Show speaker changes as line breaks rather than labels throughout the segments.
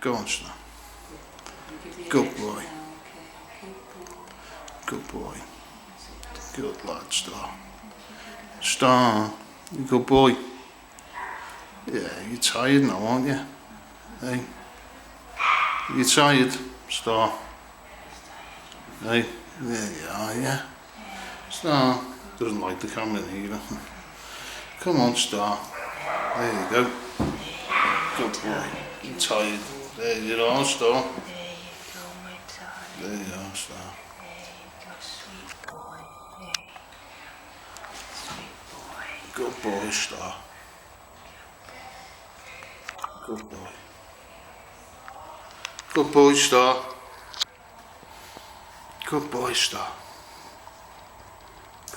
Go on, Star. Good boy. Good boy. Good lad, Star. Star. Good boy. Yeah, you're tired now, aren't you? Hey? You're tired, Star? Hey? There you are, yeah? Star. Doesn't like the camera either. Come on, Star. There you go. Good boy. You're tired. There you are, Star.
There you go, my darling.
There you are, Star.
There you go, sweet boy. Hey. Sweet boy.
Good boy, Star. Good boy. Good boy, Star. Good boy, Star.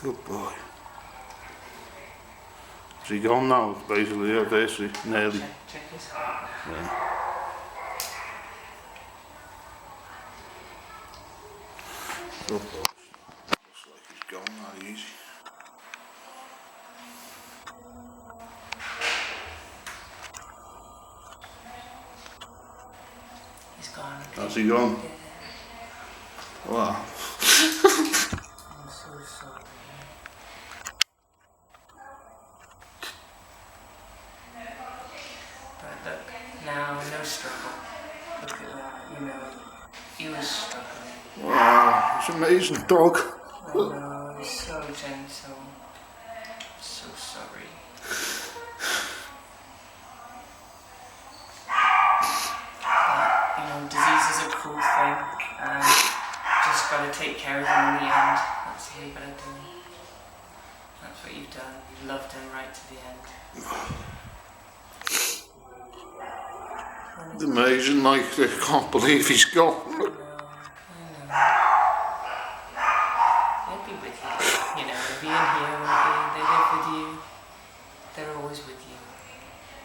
Good boy. Is he gone now, basically? Yeah, basically. Nearly.
Check his heart.
Yeah. Good boy. Looks like he's gone that easy.
He's gone.
Has he gone?
Yeah.
Wow.
I'm so sorry. But look, now no struggle. Look at that, you know, he was struggling.
Wow, it's an amazing dog.
I know, he was so gentle. So sorry. But, you know, disease is a cruel thing, and just gotta take care of him in the end. That's what you gotta do. That's what you've done. You've loved him right to the end.
It's amazing, like, I can't believe he's gone.
I know. They'll be with you. You know, they'll be in here, they live with you. They're always with you.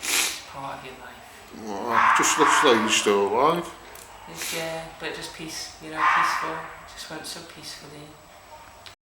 It's part of your life.
Wow, just looks like he's still alive.
Yeah, but just peace, you know, peaceful. Just went so peacefully.